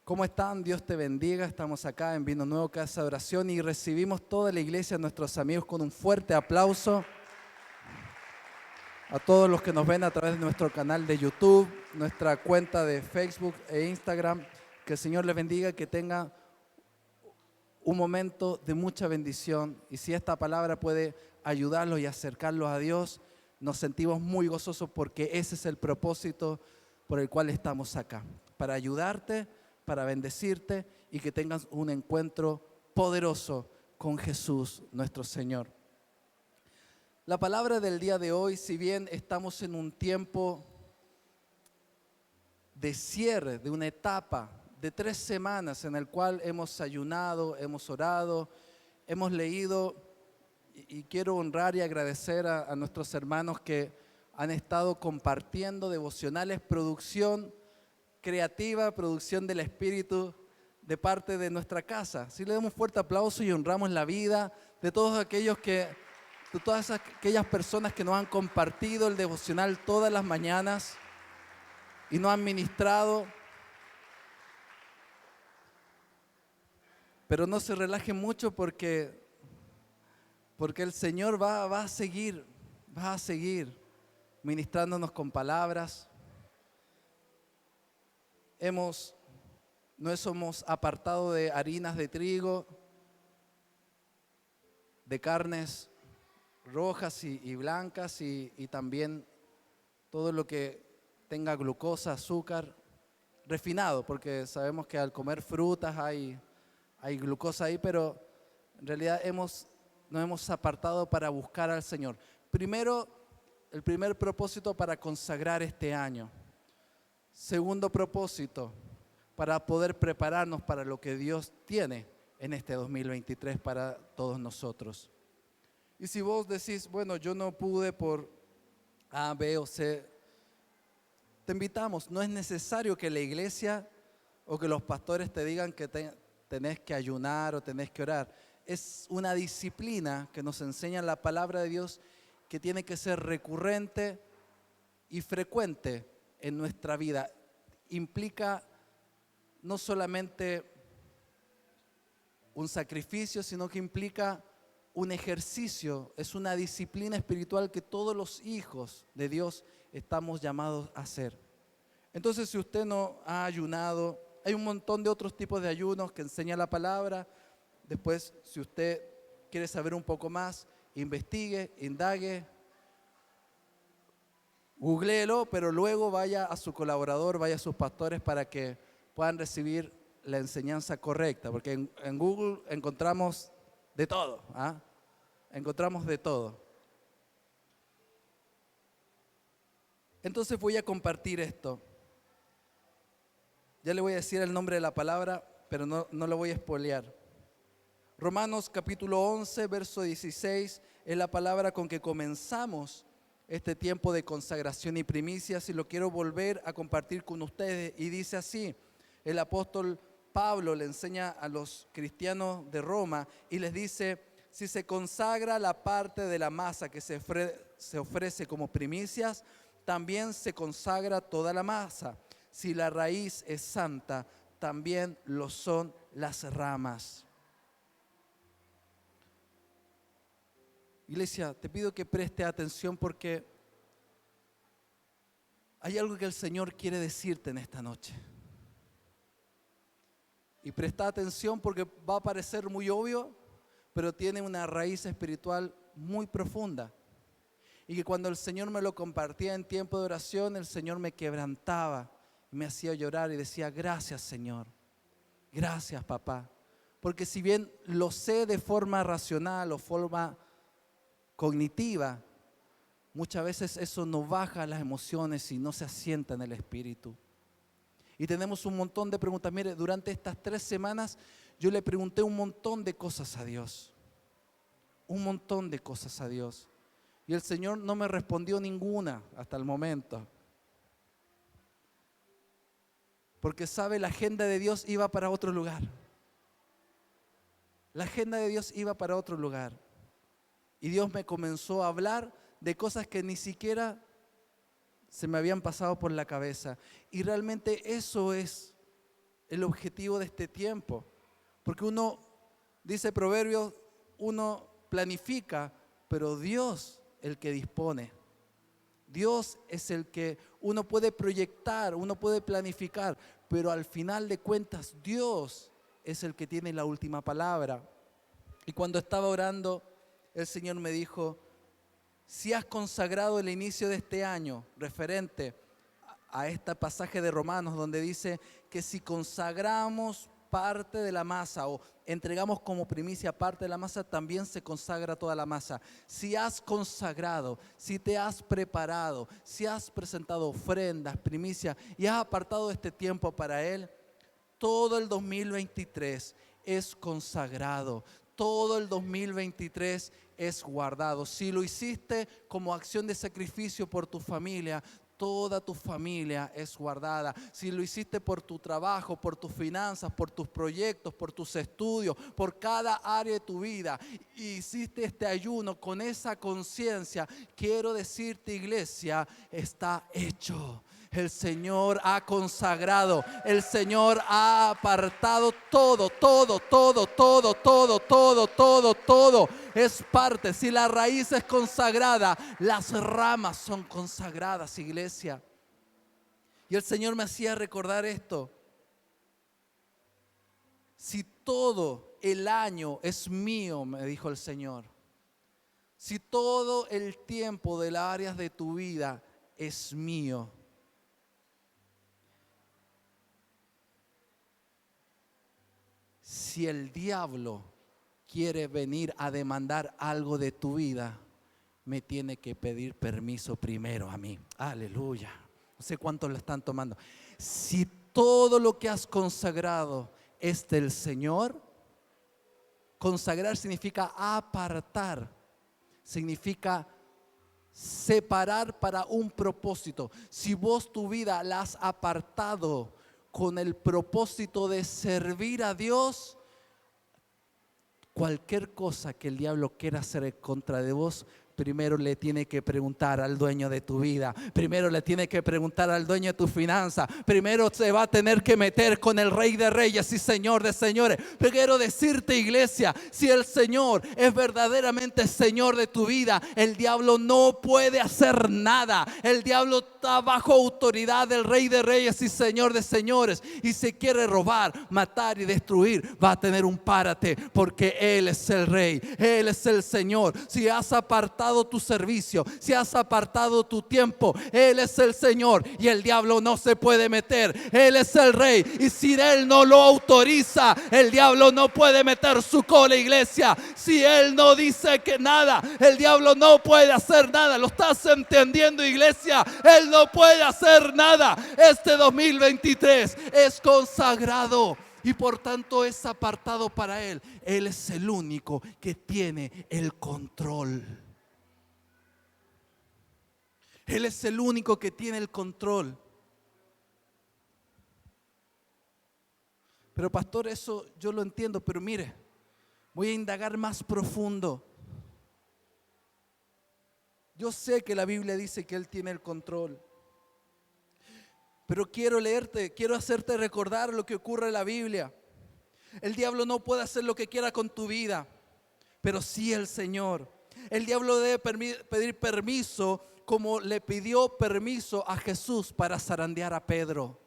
¿Cómo están? Dios te bendiga. Estamos acá en Vino Nuevo Casa de Oración y recibimos toda la iglesia, nuestros amigos, con un fuerte aplauso. A todos los que nos ven a través de nuestro canal de YouTube, nuestra cuenta de Facebook e Instagram. Que el Señor les bendiga, que tenga un momento de mucha bendición. Y si esta palabra puede ayudarlos y acercarlos a Dios, nos sentimos muy gozosos porque ese es el propósito por el cual estamos acá. Para ayudarte, para bendecirte y que tengas un encuentro poderoso con Jesús, nuestro Señor. La palabra del día de hoy, si bien estamos en un tiempo de cierre, de una etapa de 3 semanas en el cual hemos ayunado, hemos orado, hemos leído, y quiero honrar y agradecer a nuestros hermanos que han estado compartiendo devocionales, producción creativa, producción del Espíritu de parte de nuestra casa. Sí, le damos un fuerte aplauso y honramos la vida de todos aquellos de todas aquellas personas que nos han compartido el devocional todas las mañanas y nos han ministrado. Pero no se relajen mucho porque el Señor va a seguir ministrándonos con palabras. Nos hemos apartado de harinas de trigo, de carnes rojas y blancas y también todo lo que tenga glucosa, azúcar, refinado, porque sabemos que al comer frutas hay glucosa ahí, pero en realidad nos hemos apartado para buscar al Señor. Primero, el primer propósito para consagrar este año. Segundo propósito, para poder prepararnos para lo que Dios tiene en este 2023 para todos nosotros. Y si vos decís, bueno, yo no pude por A, B o C, te invitamos, no es necesario que la iglesia o que los pastores te digan que tenés que ayunar o tenés que orar. Es una disciplina que nos enseña la palabra de Dios que tiene que ser recurrente y frecuente en nuestra vida. Implica no solamente un sacrificio, sino que implica un ejercicio, es una disciplina espiritual que todos los hijos de Dios estamos llamados a hacer. Entonces, si usted no ha ayunado, hay un montón de otros tipos de ayunos que enseña la palabra. Después, si usted quiere saber un poco más, investigue, indague, googléelo, pero luego vaya a su colaborador, vaya a sus pastores para que puedan recibir la enseñanza correcta, porque en Google encontramos de todo, ¿ah? Encontramos de todo. Entonces voy a compartir esto. Ya le voy a decir el nombre de la palabra, pero no lo voy a spoilear. Romanos capítulo 11, verso 16, es la palabra con que comenzamos este tiempo de consagración y primicias, y lo quiero volver a compartir con ustedes. Y dice así: el apóstol Pablo le enseña a los cristianos de Roma y les dice: si se consagra la parte de la masa que se ofrece como primicias, también se consagra toda la masa. Si la raíz es santa, también lo son las ramas. Iglesia, te pido que preste atención porque hay algo que el Señor quiere decirte en esta noche. Y presta atención porque va a parecer muy obvio, pero tiene una raíz espiritual muy profunda. Y que cuando el Señor me lo compartía en tiempo de oración, el Señor me quebrantaba y me hacía llorar y decía: gracias, Señor, gracias, papá. Porque si bien lo sé de forma racional o forma cognitiva, muchas veces eso no baja las emociones y no se asienta en el espíritu. Y tenemos un montón de preguntas. Mire, durante estas 3 semanas yo le pregunté un montón de cosas a Dios. Un montón de cosas a Dios. Y el Señor no me respondió ninguna hasta el momento. Porque sabe, la agenda de Dios iba para otro lugar. La agenda de Dios iba para otro lugar. Y Dios me comenzó a hablar de cosas que ni siquiera se me habían pasado por la cabeza. Y realmente eso es el objetivo de este tiempo. Porque uno, dice Proverbios, uno planifica, pero Dios el que dispone. Dios es el que uno puede proyectar, uno puede planificar, pero al final de cuentas Dios es el que tiene la última palabra. Y cuando estaba orando, el Señor me dijo, si has consagrado el inicio de este año, referente a este pasaje de Romanos, donde dice que si consagramos parte de la masa o entregamos como primicia parte de la masa, también se consagra toda la masa. Si has consagrado, si te has preparado, si has presentado ofrendas, primicias y has apartado este tiempo para Él, todo el 2023 es consagrado. Todo el 2023 es guardado. Si lo hiciste como acción de sacrificio por tu familia, toda tu familia es guardada. Si lo hiciste por tu trabajo, por tus finanzas, por tus proyectos, por tus estudios, por cada área de tu vida, y hiciste este ayuno con esa conciencia, quiero decirte, iglesia, está hecho. El Señor ha consagrado, el Señor ha apartado todo es parte. Si la raíz es consagrada, las ramas son consagradas, iglesia. Y el Señor me hacía recordar esto. Si todo el año es mío, me dijo el Señor, si todo el tiempo de las áreas de tu vida es mío, si el diablo quiere venir a demandar algo de tu vida, me tiene que pedir permiso primero a mí. Aleluya. No sé cuántos lo están tomando. Si todo lo que has consagrado es del Señor, consagrar significa apartar, significa separar para un propósito. Si vos tu vida la has apartado con el propósito de servir a Dios, cualquier cosa que el diablo quiera hacer en contra de vos, primero le tiene que preguntar al dueño de tu vida, primero le tiene que preguntar al dueño de tu finanza, primero se va a tener que meter con el Rey de Reyes y Señor de Señores. Pero quiero decirte, iglesia, si el Señor es verdaderamente Señor de tu vida, el diablo no puede hacer nada. El diablo está bajo autoridad del Rey de Reyes y Señor de Señores, y si quiere robar, matar y destruir, va a tener un párate, porque Él es el Rey, Él es el Señor. Si has apartado tu servicio, si has apartado tu tiempo, Él es el Señor y el diablo no se puede meter. Él es el Rey y si Él no lo autoriza, el diablo no puede meter su cola, iglesia. Si Él no dice que nada, el diablo no puede hacer nada. ¿Lo estás entendiendo, iglesia? Él no puede hacer nada. Este 2023 es consagrado y por tanto es apartado para Él. Él es el único que tiene el control. Él es el único que tiene el control. Pero pastor, eso yo lo entiendo, pero mire, voy a indagar más profundo. Yo sé que la Biblia dice que Él tiene el control, pero quiero leerte, quiero hacerte recordar lo que ocurre en la Biblia. El diablo no puede hacer lo que quiera con tu vida, pero sí el Señor. El diablo debe pedir permiso, como le pidió permiso a Jesús para zarandear a Pedro.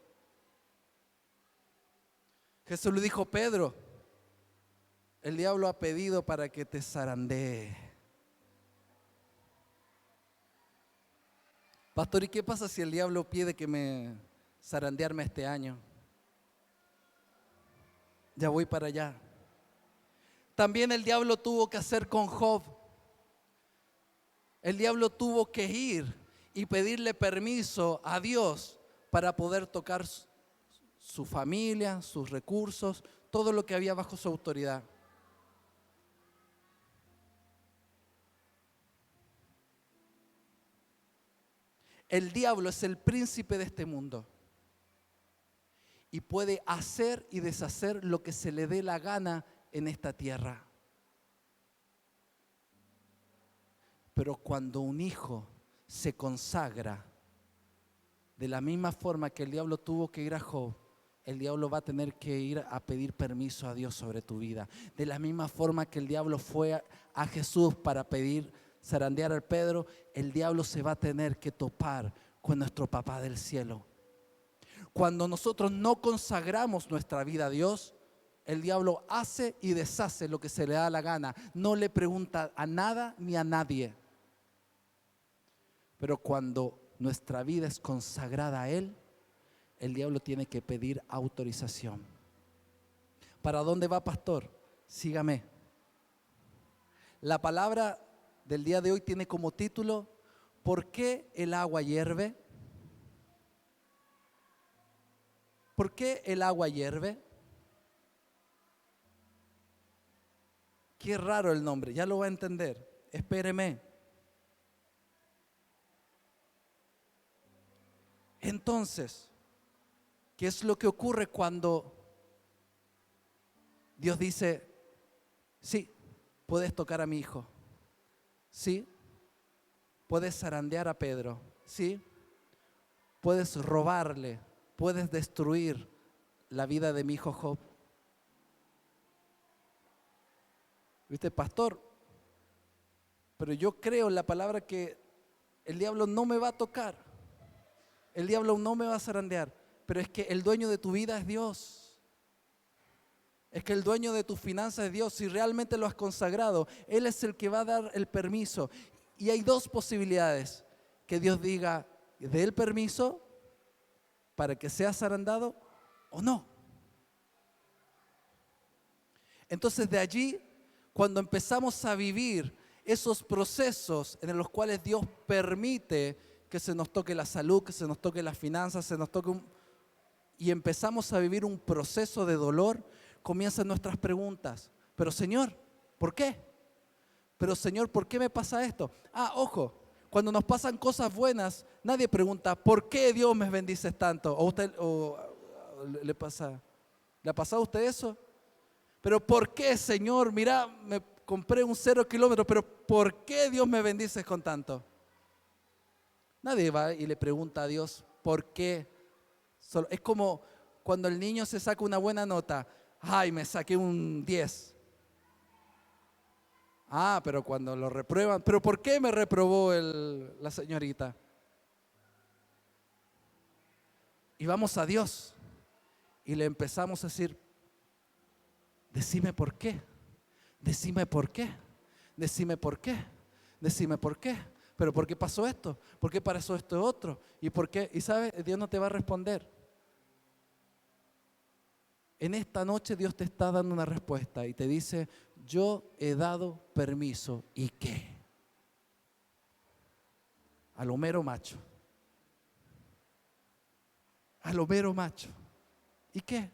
Jesús le dijo: Pedro, el diablo ha pedido para que te zarandee. Pastor, ¿y qué pasa si el diablo pide que me zarandearme este año? Ya voy para allá. También el diablo tuvo que hacer con Job. El diablo tuvo que ir y pedirle permiso a Dios para poder tocar su familia, sus recursos, todo lo que había bajo su autoridad. El diablo es el príncipe de este mundo y puede hacer y deshacer lo que se le dé la gana en esta tierra. Pero cuando un hijo se consagra, de la misma forma que el diablo tuvo que ir a Job, el diablo va a tener que ir a pedir permiso a Dios sobre tu vida. De la misma forma que el diablo fue a Jesús para pedir zarandear al Pedro, el diablo se va a tener que topar con nuestro Papá del cielo. Cuando nosotros no consagramos nuestra vida a Dios, el diablo hace y deshace lo que se le da la gana. No le pregunta a nada ni a nadie. Pero cuando nuestra vida es consagrada a Él, el diablo tiene que pedir autorización. ¿Para dónde va, pastor? Sígame. La palabra del día de hoy tiene como título: ¿por qué el agua hierve? ¿Por qué el agua hierve? Qué raro el nombre, ya lo va a entender. Espéreme. Entonces, ¿qué es lo que ocurre cuando Dios dice: sí, puedes tocar a mi hijo? Sí, puedes zarandear a Pedro. Sí, puedes robarle, puedes destruir la vida de mi hijo Job. ¿Viste, pastor? Pero yo creo en la palabra que el diablo no me va a tocar. El diablo no me va a zarandear. Pero es que el dueño de tu vida es Dios. Es que el dueño de tus finanzas es Dios. Si realmente lo has consagrado, Él es el que va a dar el permiso. Y hay dos posibilidades: que Dios diga, dé el permiso para que sea zarandado o no. Entonces de allí, cuando empezamos a vivir esos procesos en los cuales Dios permite que se nos toque la salud, que se nos toque las finanzas, se nos toque y empezamos a vivir un proceso de dolor, comienzan nuestras preguntas. Pero Señor, ¿por qué? Pero Señor, ¿por qué me pasa esto? Ojo, cuando nos pasan cosas buenas, nadie pregunta, ¿por qué Dios me bendices tanto? ¿Le ha pasado a usted eso? Pero ¿por qué, Señor? Mira, me compré un 0 kilómetro, pero ¿por qué Dios me bendices con tanto? Nadie va y le pregunta a Dios, ¿por qué? Es como cuando el niño se saca una buena nota. Ay, me saqué un 10. Pero cuando lo reprueban, ¿pero por qué me reprobó la señorita? Y vamos a Dios y le empezamos a decir, decime por qué, decime por qué, decime por qué, decime por qué. ¿Pero por qué pasó esto? ¿Por qué pasó esto otro? ¿Y por qué? Y sabes, Dios no te va a responder. En esta noche Dios te está dando una respuesta y te dice, yo he dado permiso. ¿Y qué? A lo mero macho. A lo mero macho. ¿Y qué?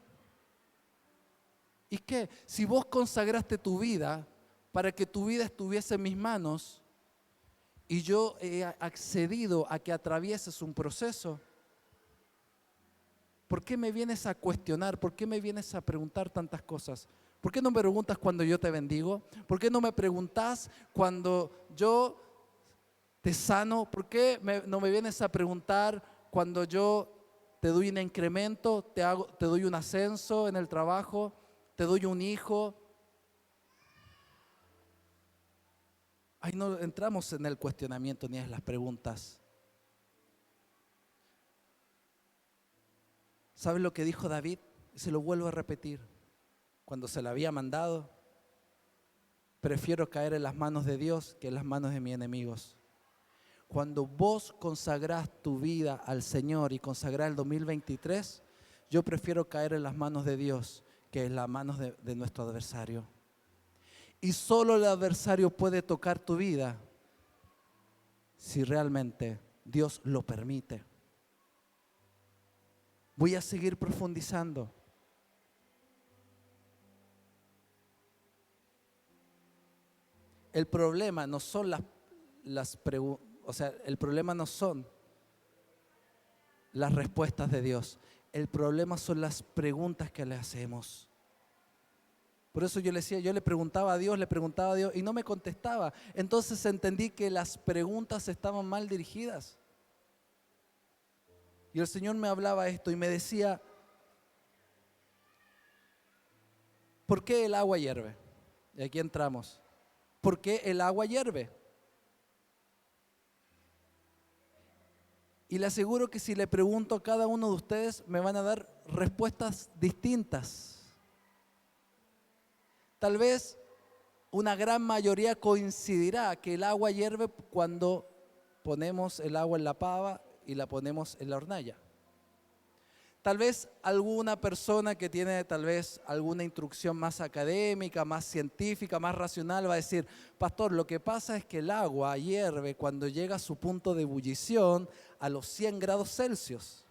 ¿Y qué? Si vos consagraste tu vida para que tu vida estuviese en mis manos y yo he accedido a que atravieses un proceso, ¿por qué me vienes a cuestionar? ¿Por qué me vienes a preguntar tantas cosas? ¿Por qué no me preguntas cuando yo te bendigo? ¿Por qué no me preguntas cuando yo te sano? ¿Por qué no me vienes a preguntar cuando yo te doy un incremento, te doy un ascenso en el trabajo, te doy un hijo? Ahí no entramos en el cuestionamiento ni en las preguntas. ¿Sabes lo que dijo David? Y se lo vuelvo a repetir. Cuando se le había mandado, prefiero caer en las manos de Dios que en las manos de mis enemigos. Cuando vos consagrás tu vida al Señor y consagrás el 2023, yo prefiero caer en las manos de Dios que en las manos de nuestro adversario. Y solo el adversario puede tocar tu vida si realmente Dios lo permite. Voy a seguir profundizando. El problema no son las preguntas, el problema no son las respuestas de Dios. El problema son las preguntas que le hacemos. Por eso yo le preguntaba a Dios y no me contestaba. Entonces entendí que las preguntas estaban mal dirigidas. Y el Señor me hablaba esto y me decía, ¿Por qué el agua hierve? Y aquí entramos. ¿Por qué el agua hierve? Y le aseguro que si le pregunto a cada uno de ustedes, me van a dar respuestas distintas. Tal vez una gran mayoría coincidirá que el agua hierve cuando ponemos el agua en la pava y la ponemos en la hornalla. Tal vez alguna persona que tiene tal vez alguna instrucción más académica, más científica, más racional va a decir, pastor, lo que pasa es que el agua hierve cuando llega a su punto de ebullición a los 100 grados Celsius.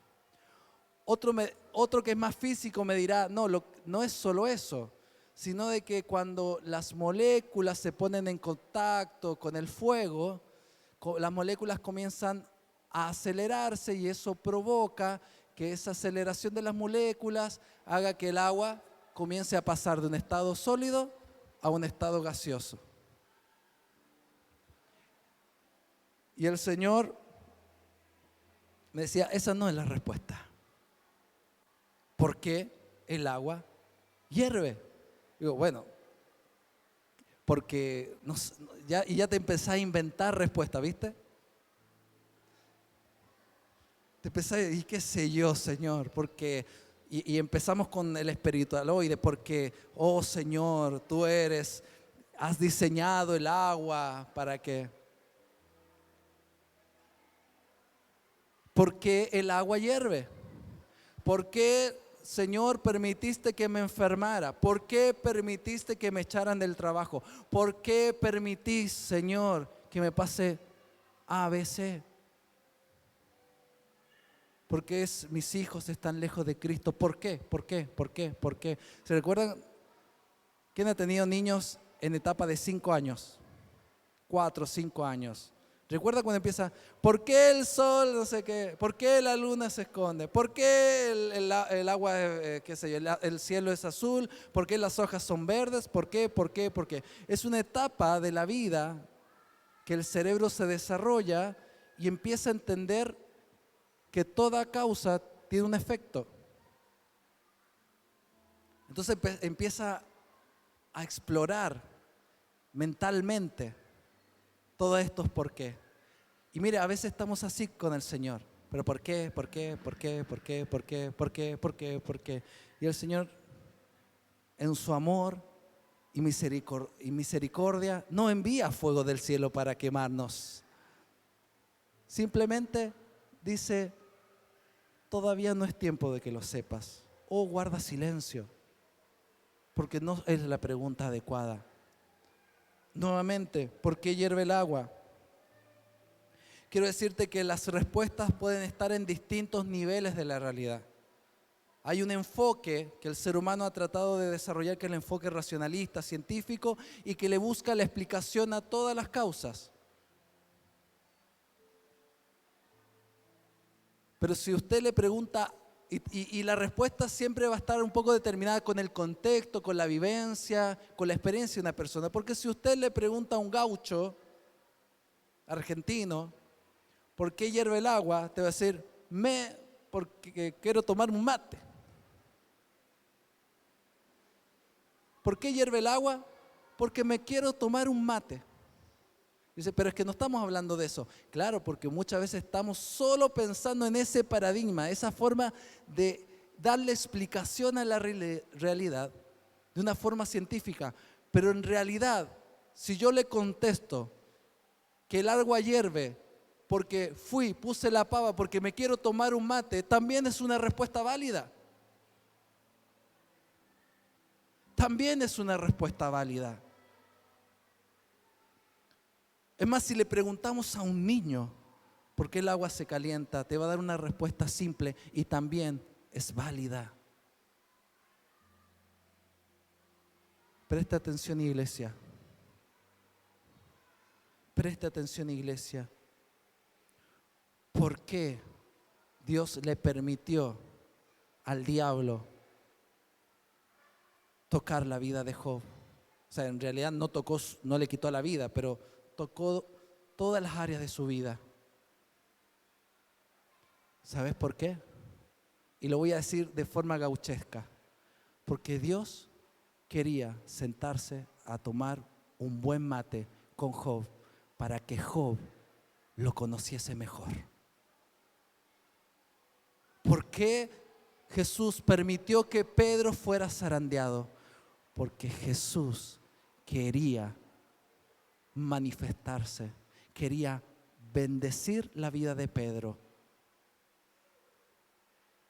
Otro que es más físico me dirá, no es solo eso, sino de que cuando las moléculas se ponen en contacto con el fuego, las moléculas comienzan a acelerarse y eso provoca que esa aceleración de las moléculas haga que el agua comience a pasar de un estado sólido a un estado gaseoso. Y el Señor me decía, esa no es la respuesta. ¿Por qué el agua hierve? Digo, bueno, porque ya te empezás a inventar respuesta, ¿viste? Te empezás a decir, qué sé yo, Señor, porque y empezamos con el espiritualoide, porque, oh Señor, tú has diseñado el agua para que. ¿Por qué el agua hierve? ¿Por qué, Señor, permitiste que me enfermara? ¿Por qué permitiste que me echaran del trabajo? ¿Por qué permitís, Señor, que me pase A, B, C? ¿Por qué mis hijos están lejos de Cristo? ¿Por qué? ¿Por qué? ¿Por qué? ¿Por qué? ¿Se recuerdan? ¿Quién ha tenido niños en etapa de 5 años? 4, 5 años. ¿Recuerda cuando empieza? ¿Por qué el sol no sé qué? ¿Por qué la luna se esconde? ¿Por qué el agua, qué sé yo, el cielo es azul? ¿Por qué las hojas son verdes? ¿Por qué? ¿Por qué? ¿Por qué? Es una etapa de la vida que el cerebro se desarrolla y empieza a entender que toda causa tiene un efecto. Entonces empieza a explorar mentalmente todos estos por qué. Y mire, a veces estamos así con el Señor. Pero ¿por qué? ¿Por qué? ¿Por qué? ¿Por qué? ¿Por qué? ¿Por qué? ¿Por qué? ¿Por qué? Y el Señor, en su amor y misericordia, no envía fuego del cielo para quemarnos. Simplemente dice, todavía no es tiempo de que lo sepas. O guarda silencio, porque no es la pregunta adecuada. Nuevamente, ¿por qué hierve el agua? Quiero decirte que las respuestas pueden estar en distintos niveles de la realidad. Hay un enfoque que el ser humano ha tratado de desarrollar, que es el enfoque racionalista, científico, y que le busca la explicación a todas las causas. Pero si usted le pregunta, y la respuesta siempre va a estar un poco determinada con el contexto, con la vivencia, con la experiencia de una persona. Porque si usted le pregunta a un gaucho argentino, ¿por qué hierve el agua? Te va a decir, porque quiero tomar un mate. ¿Por qué hierve el agua? Porque me quiero tomar un mate. Dice, pero es que no estamos hablando de eso. Claro, porque muchas veces estamos solo pensando en ese paradigma, esa forma de darle explicación a la realidad de una forma científica. Pero en realidad, si yo le contesto que el agua hierve porque puse la pava porque me quiero tomar un mate, también es una respuesta válida. También es una respuesta válida. Es más, si le preguntamos a un niño por qué el agua se calienta, te va a dar una respuesta simple y también es válida. Presta atención, iglesia. Presta atención, iglesia. ¿Por qué Dios le permitió al diablo tocar la vida de Job? O sea, en realidad no le quitó la vida, pero tocó todas las áreas de su vida. ¿Sabes por qué? Y lo voy a decir de forma gauchesca. Porque Dios quería sentarse a tomar un buen mate con Job para que Job lo conociese mejor. ¿Por qué Jesús permitió que Pedro fuera zarandeado? Porque Jesús quería manifestarse, quería bendecir la vida de Pedro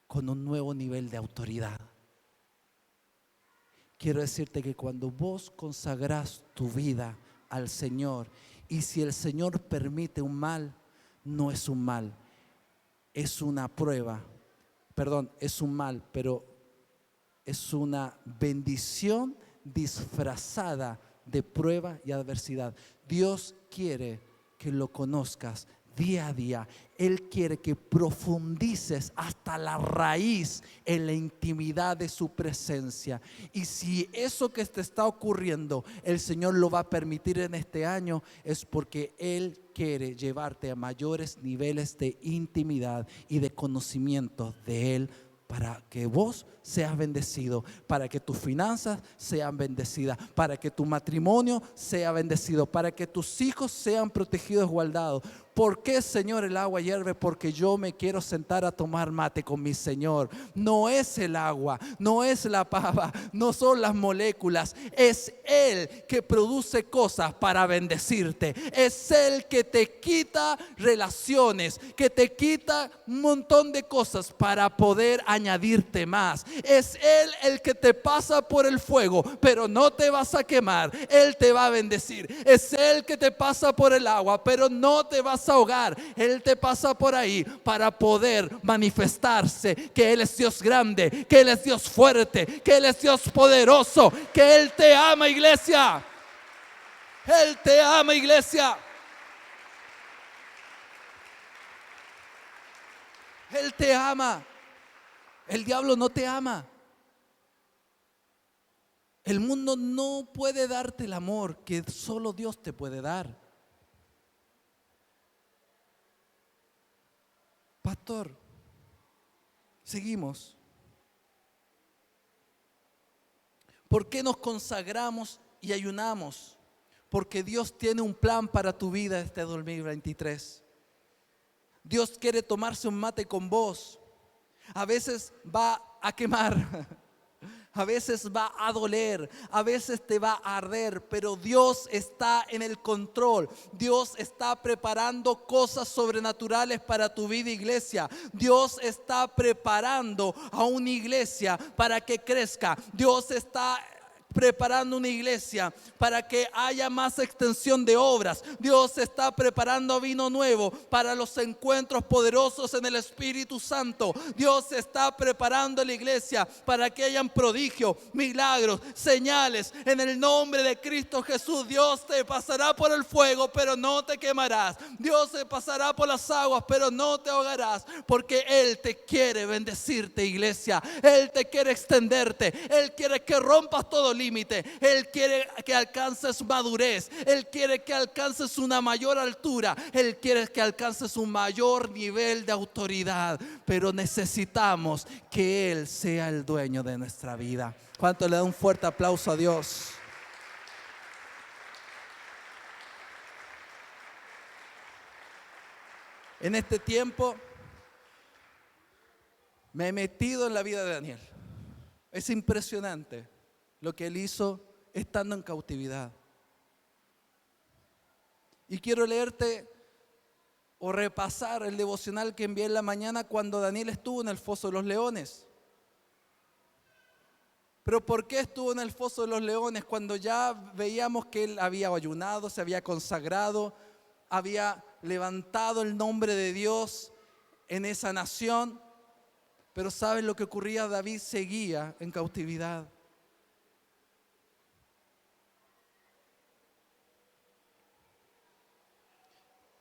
con un nuevo nivel de autoridad. Quiero decirte que cuando vos consagrás tu vida al Señor, y si el Señor permite un mal, no es un mal, es una prueba. Perdón, es un mal, pero es una bendición disfrazada de prueba y adversidad. Dios quiere que lo conozcas día a día. Él quiere que profundices hasta la raíz en la intimidad de su presencia. Y si eso que te está ocurriendo, el Señor lo va a permitir en este año, es porque Él quiere llevarte a mayores niveles de intimidad y de conocimiento de Él, para que vos seas bendecido, para que tus finanzas sean bendecidas, para que tu matrimonio sea bendecido, para que tus hijos sean protegidos y guardados. ¿Por qué, Señor, el agua hierve? Porque yo me quiero sentar a tomar mate con mi Señor. No es el agua, no es la pava, no son las moléculas. Es Él que produce cosas para bendecirte. Es Él que te quita relaciones, que te quita un montón de cosas para poder añadirte más. Es Él el que te pasa por el fuego, pero no te vas a quemar. Él te va a bendecir. Es Él que te pasa por el agua, pero no te vas a ahogar. Él te pasa por ahí para poder manifestarse que Él es Dios grande, que Él es Dios fuerte, que Él es Dios poderoso, que Él te ama, iglesia. Él te ama, iglesia. Él te ama. El diablo no te ama. El mundo no puede darte el amor que solo Dios te puede dar. Pastor, seguimos. ¿Por qué nos consagramos y ayunamos? Porque Dios tiene un plan para tu vida este 2023. Dios quiere tomarse un mate con vos. A veces va a quemar, a veces va a doler, a veces te va a arder, pero Dios está en el control. Dios está preparando cosas sobrenaturales para tu vida, iglesia. Dios está preparando a una iglesia para que crezca. Dios está preparando una iglesia para que haya más extensión de obras. Dios está preparando vino nuevo para los encuentros poderosos en el Espíritu Santo. Dios está preparando la iglesia para que hayan prodigios, milagros, señales en el nombre de Cristo Jesús. Dios te pasará por el fuego, pero no te quemarás. Dios te pasará por las aguas, pero no te ahogarás, porque Él te quiere bendecirte, iglesia. Él te quiere extenderte. Él quiere que rompas todo límite. Él quiere que alcances madurez. Él quiere que alcances una mayor altura. Él quiere que alcances un mayor nivel de autoridad. Pero necesitamos que Él sea el dueño de nuestra vida. ¿Cuánto le da un fuerte aplauso a Dios? En este tiempo me he metido en la vida de Daniel. Es impresionante lo que él hizo estando en cautividad. Y quiero leerte o repasar el devocional que envié en la mañana cuando Daniel estuvo en el foso de los leones. Pero ¿por qué estuvo en el foso de los leones cuando ya veíamos que él había ayunado, se había consagrado, había levantado el nombre de Dios en esa nación? Pero ¿sabes lo que ocurría? David seguía en cautividad.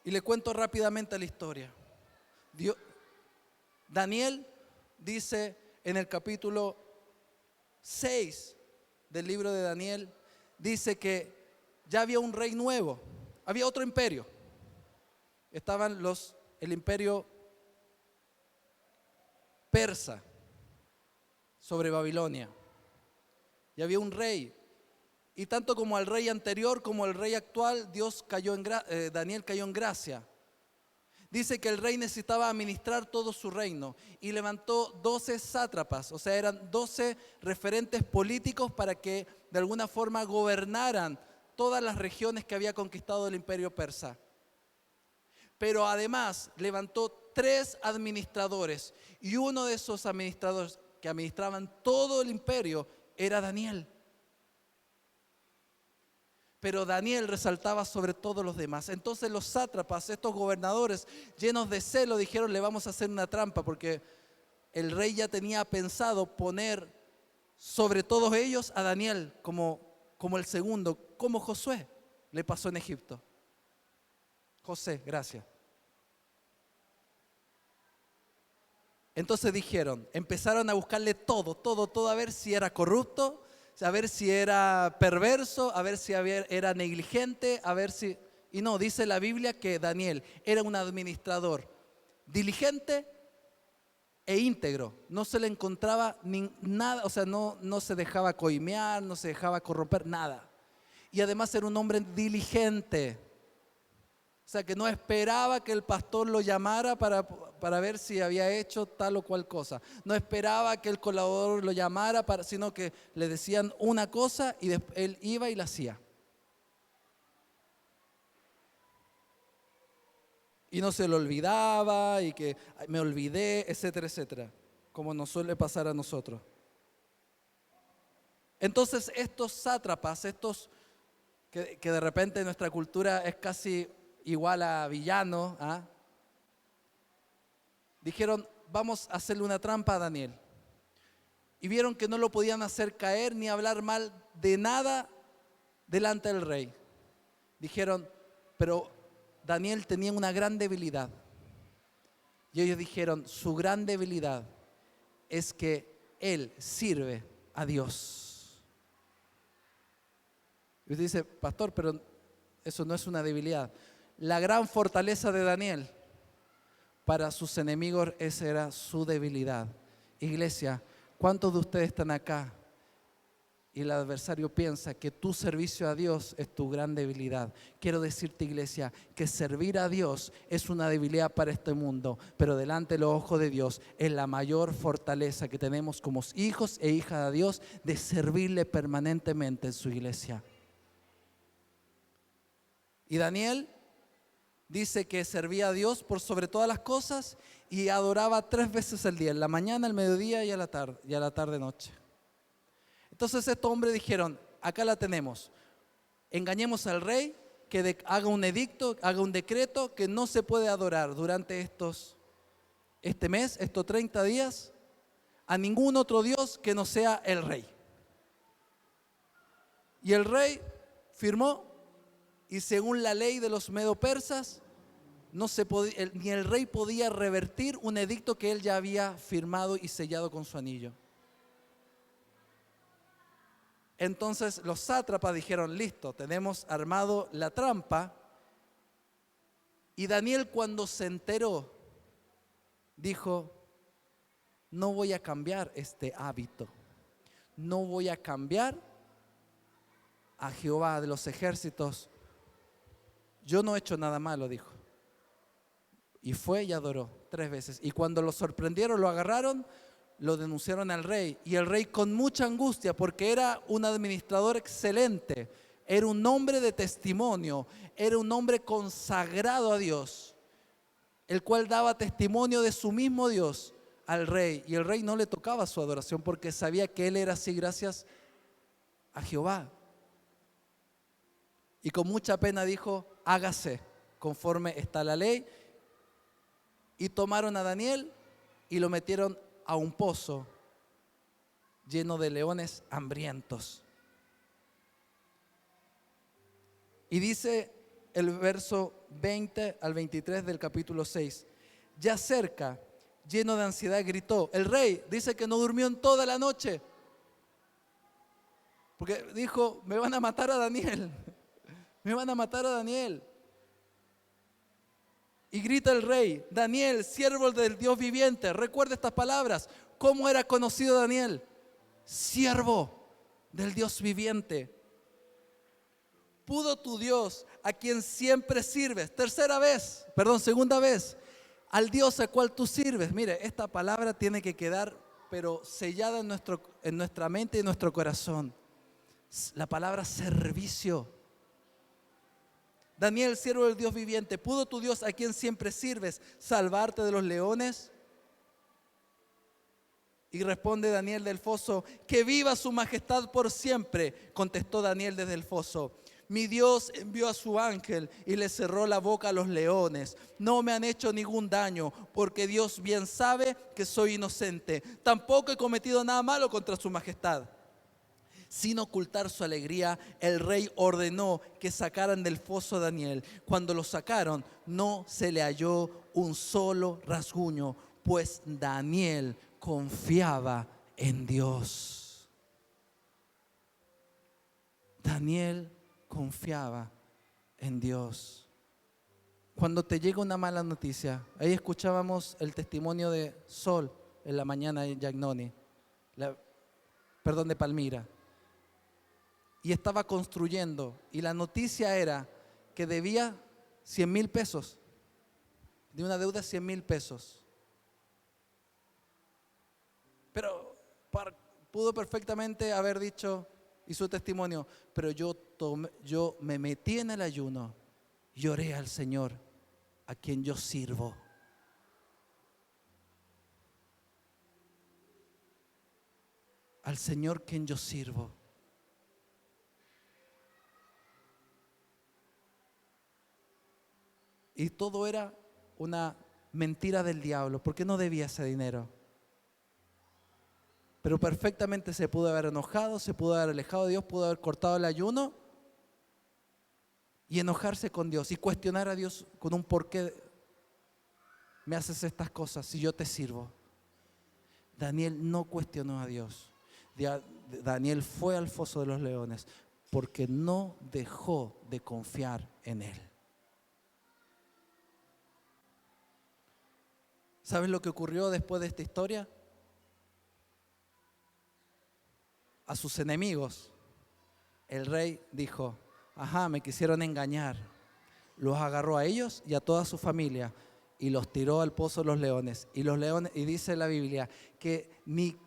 Y le cuento rápidamente la historia. Daniel dice en el capítulo 6 del libro de Daniel, dice que ya había un rey nuevo, había otro imperio. Estaban el imperio persa sobre Babilonia. y había un rey. Y tanto como al rey anterior como al rey actual, Daniel cayó en gracia. Dice que el rey necesitaba administrar todo su reino y levantó 12 sátrapas, o sea, eran 12 referentes políticos para que de alguna forma gobernaran todas las regiones que había conquistado el imperio persa. Pero además levantó 3 administradores y uno de esos administradores que administraban todo el imperio era Daniel. Pero Daniel resaltaba sobre todos los demás. Entonces los sátrapas, estos gobernadores llenos de celo, dijeron: le vamos a hacer una trampa, porque el rey ya tenía pensado poner sobre todos ellos a Daniel como el segundo, como Josué le pasó en Egipto. José, gracias. Entonces empezaron a buscarle todo, a ver si era corrupto, a ver si era perverso, a ver si era negligente, a ver si... Y no, dice la Biblia que Daniel era un administrador diligente e íntegro. No se le encontraba nada, o sea, no se dejaba coimear, no se dejaba corromper, nada. Y además era un hombre diligente. O sea, que no esperaba que el pastor lo llamara para ver si había hecho tal o cual cosa. No esperaba que el colaborador lo llamara, sino que le decían una cosa y él iba y la hacía. Y no se lo olvidaba y que me olvidé, etcétera, etcétera, como nos suele pasar a nosotros. Entonces estos sátrapas, estos que de repente en nuestra cultura es casi igual a villano, dijeron: vamos a hacerle una trampa a Daniel. Y vieron que no lo podían hacer caer ni hablar mal de nada delante del rey. Dijeron: pero Daniel tenía una gran debilidad. Y ellos dijeron: su gran debilidad es que él sirve a Dios. Y usted dice: pastor, pero eso no es una debilidad. La gran fortaleza de Daniel para sus enemigos, esa era su debilidad. Iglesia, ¿cuántos de ustedes están acá y el adversario piensa que tu servicio a Dios es tu gran debilidad? Quiero decirte, iglesia, que servir a Dios es una debilidad para este mundo, pero delante de los ojos de Dios es la mayor fortaleza que tenemos como hijos e hijas de Dios, de servirle permanentemente en su iglesia. Y Daniel dice que servía a Dios por sobre todas las cosas y adoraba 3 veces al día, en la mañana, al mediodía y a la tarde noche. Entonces estos hombres dijeron: acá la tenemos, engañemos al rey, que haga un edicto, haga un decreto que no se puede adorar durante este mes, estos 30 días, a ningún otro Dios que no sea el rey. Y el rey firmó. Y según la ley de los medo-persas, ni el rey podía revertir un edicto que él ya había firmado y sellado con su anillo. Entonces los sátrapas dijeron: listo, tenemos armado la trampa. Y Daniel, cuando se enteró, dijo: no voy a cambiar este hábito, no voy a cambiar a Jehová de los ejércitos. Yo no he hecho nada malo, dijo. Y fue y adoró 3 veces. Y cuando lo sorprendieron, lo agarraron, lo denunciaron al rey. Y el rey, con mucha angustia, porque era un administrador excelente, era un hombre de testimonio, era un hombre consagrado a Dios, el cual daba testimonio de su mismo Dios al rey. Y el rey no le tocaba su adoración porque sabía que él era así gracias a Jehová. Y con mucha pena dijo: hágase conforme está la ley. Y tomaron a Daniel y lo metieron a un pozo lleno de leones hambrientos. Y dice el verso 20 al 23 del capítulo 6: ya cerca, lleno de ansiedad, gritó. El rey dice que no durmió en toda la noche, porque dijo: me van a matar a Daniel. Me van a matar a Daniel. Y grita el rey: Daniel, siervo del Dios viviente. Recuerda estas palabras. ¿Cómo era conocido Daniel? Siervo del Dios viviente. ¿Pudo tu Dios, a quien siempre sirves? Segunda vez, al Dios al cual tú sirves. Mire, esta palabra tiene que quedar, pero sellada en nuestra mente y en nuestro corazón. La palabra servicio. Daniel, siervo del Dios viviente, ¿pudo tu Dios, a quien siempre sirves, salvarte de los leones? Y responde Daniel del foso: que viva su majestad por siempre. Contestó Daniel desde el foso: mi Dios envió a su ángel y le cerró la boca a los leones. No me han hecho ningún daño, porque Dios bien sabe que soy inocente. Tampoco he cometido nada malo contra su majestad. Sin ocultar su alegría, el rey ordenó que sacaran del foso a Daniel. Cuando lo sacaron, no se le halló un solo rasguño, pues Daniel confiaba en Dios. Daniel confiaba en Dios. Cuando te llega una mala noticia, ahí escuchábamos el testimonio de Sol en la mañana en Yagnoni, de Palmira. Y estaba construyendo, y la noticia era que debía 100,000 pesos, de una deuda de 100,000 pesos. Pero pudo perfectamente haber dicho, y su testimonio: pero yo me metí en el ayuno y oré al Señor, a quien yo sirvo. Al Señor quien yo sirvo. Y todo era una mentira del diablo, porque no debía ese dinero. Pero perfectamente se pudo haber enojado, se pudo haber alejado de Dios, pudo haber cortado el ayuno y enojarse con Dios y cuestionar a Dios con un por qué me haces estas cosas si yo te sirvo. Daniel no cuestionó a Dios. Daniel fue al foso de los leones porque no dejó de confiar en Él. ¿Sabes lo que ocurrió después de esta historia? A sus enemigos, el rey dijo: me quisieron engañar. Los agarró a ellos y a toda su familia y los tiró al pozo de los leones. Y los leones, y dice la Biblia, que ni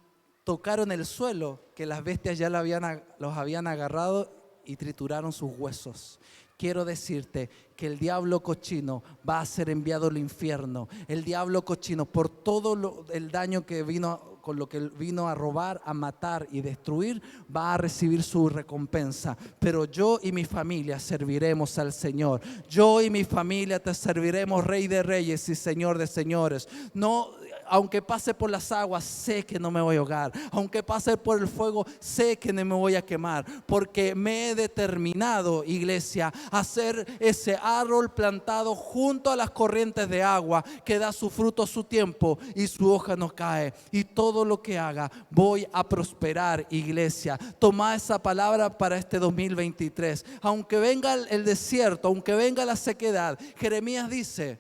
tocaron el suelo, que las bestias ya los habían agarrado y trituraron sus huesos. Quiero decirte que el diablo cochino va a ser enviado al infierno. El diablo cochino, por todo el daño que vino, con lo que vino a robar, a matar y destruir, va a recibir su recompensa. Pero yo y mi familia serviremos al Señor. Yo y mi familia te serviremos, Rey de Reyes y Señor de Señores. No, aunque pase por las aguas, sé que no me voy a ahogar. Aunque pase por el fuego, sé que no me voy a quemar. Porque me he determinado, iglesia, a ser ese árbol plantado junto a las corrientes de agua, que da su fruto a su tiempo y su hoja no cae. Y todo lo que haga, voy a prosperar, iglesia. Toma esa palabra para este 2023. Aunque venga el desierto, aunque venga la sequedad, Jeremías dice,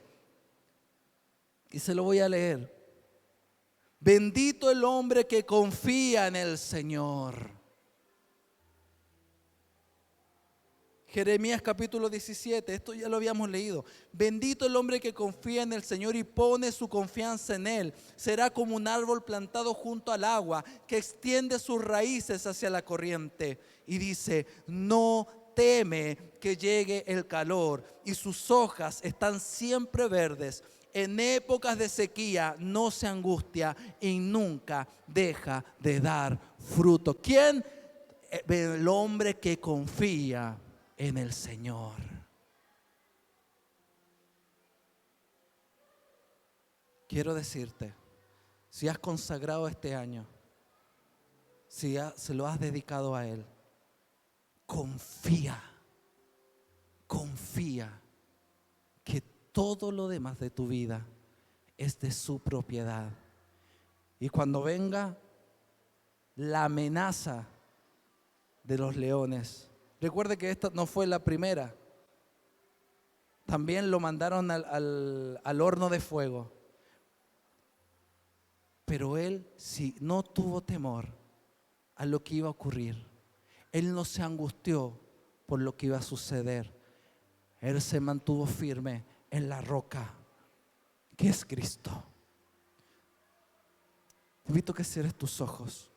y se lo voy a leer: bendito el hombre que confía en el Señor. Jeremías capítulo 17, esto ya lo habíamos leído. Bendito el hombre que confía en el Señor y pone su confianza en Él. Será como un árbol plantado junto al agua, que extiende sus raíces hacia la corriente. Y dice: no teme que llegue el calor, y sus hojas están siempre verdes. En épocas de sequía no se angustia y nunca deja de dar fruto. ¿Quién? El hombre que confía en el Señor. Quiero decirte, si has consagrado este año, si se lo has dedicado a Él, confía que todo lo demás de tu vida es de su propiedad. Y cuando venga la amenaza de los leones, recuerde que esta no fue la primera. También lo mandaron al horno de fuego. Pero él no tuvo temor a lo que iba a ocurrir. Él no se angustió por lo que iba a suceder. Él se mantuvo firme en la roca, que es Cristo. Te invito a que cierres tus ojos.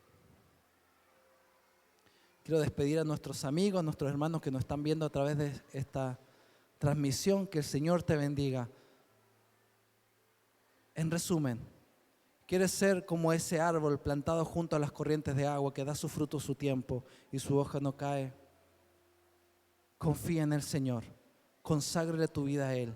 Quiero despedir a nuestros amigos, a nuestros hermanos que nos están viendo a través de esta transmisión. Que el Señor te bendiga. En resumen, ¿quieres ser como ese árbol plantado junto a las corrientes de agua que da su fruto a su tiempo y su hoja no cae? Confía en el Señor, conságrale tu vida a Él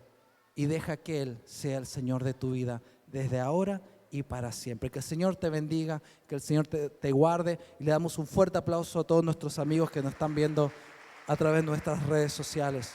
y deja que Él sea el Señor de tu vida desde ahora y para siempre. Que el Señor te bendiga, que el Señor te guarde, y le damos un fuerte aplauso a todos nuestros amigos que nos están viendo a través de nuestras redes sociales.